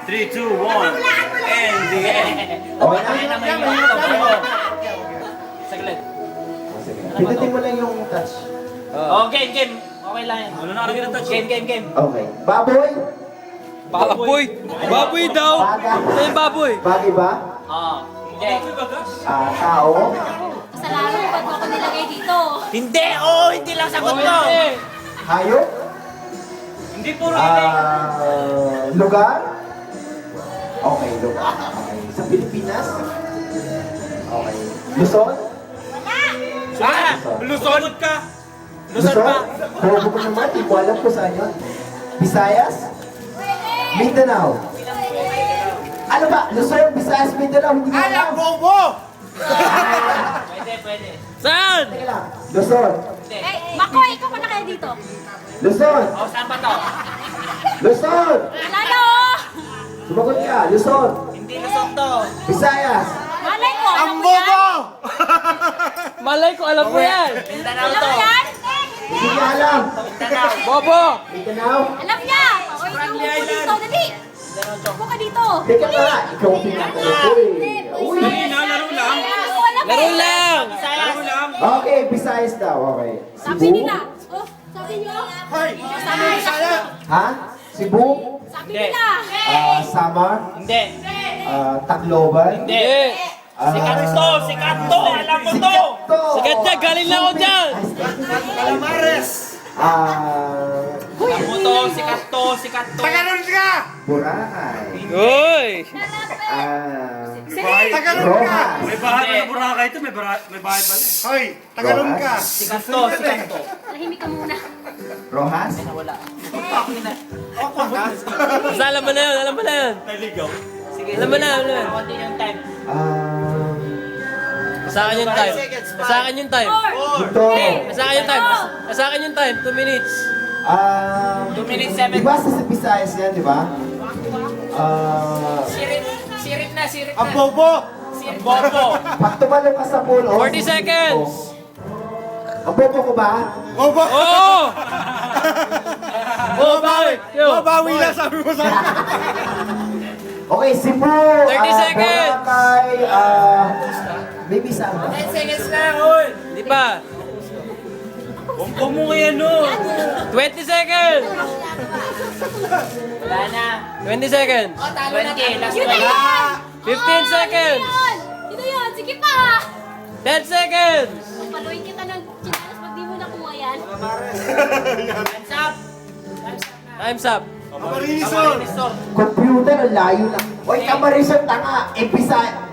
3, 2, 1. And the end. Okay na? Saglit. Pindutin mo lang yung touch. Oh, game. Okay lang yan. Ano nakalagay na touch? Game. Okay. Baboy? Baboy! Baboy daw! Baga? Ano yung baboy? Bagay ba? Hindi. Tao? Kasalanan ko, ba't mo ako nilagay dito? Hindi lang sagot mo. Hayop? Hindi puro hindi. Lugar? Okay, lugar. Okay. Sa Pilipinas? Okay. Luzon? Luzon ka. Luzon? Bobo ko naman, hindi ko alam kung saan yun. Visayas? Mindanao? Ano ba? Luzon, Visayas, Mindanao, hindi ko alam. bobo! Pwede. Saan? Teka lang. Luzon. Makoy, ikaw pa na kaya dito? Luzon. Saan ba to? Luzon. Wala na oh! Sumagot ka. Luzon. Hindi Luzon to. Visayas. Malay ko, alam mo yan? Malay ko, alam mo yan! Mindanao Alam to. mo yan? Hindi niya alam. Mindanao. Bobo! Mindanao. Alam niya! O, ikaw upo dito, dali! Upo ka dito! Teka nga. Ikaw ang pinatalo ko eh. Uy. Laro lang. Laro lang! Laro lang. Okay, Visayas daw. Okay. Sabi nila. Oh, sabi niyo? Sabi nila. Ha? Cebu? Sabi nila. Samar? Hindi. Tacloban? Hindi! Sikat to. Alam mo to. Sikat niya, galing lang ako dyan! Calamares. Alam mo to. Sikat to. Tagalog ka. Boracay. Uy! Rojas. May bahay pa sa Boracay ito. May bahay pa rin. Hoy, Tagalog ka. Sikat to. Tahimik ka muna. Rojas? Wala. Basta alam mo na yun. Naligaw. Sige. Alam mo na. Konti yung time. Sa akin yung time. Sa akin yung time. Ito. Sa akin yung time. Sa akin yung time. 2 minutes. 2 minutes, 7. Di ba sa Visayas yan, di ba? Sirit na. Ang bobo. Bobo. Pag tumalong ka sa pool, 40 seconds. Ang bobo ko ba? Bobo. Oo! Oo, bakit? Yo. Babawi lang sabi mo sa akin. Okay, Cebu. 30 seconds. Boracay, maybe Samba. 10 seconds na, oy. Di pa. Huwag mo kaya no. 20 seconds. Wala na. 20 seconds. 20. Last Yun na 20. yan! 15 seconds. Yun na yun! Sige pa! 10 seconds. Paluin kita ng chinalas pag di mo nakuha yan. Time's up. Time's up. Amarilison. Computer, ang layo na. Oy, Camarison, tanga. Visayas.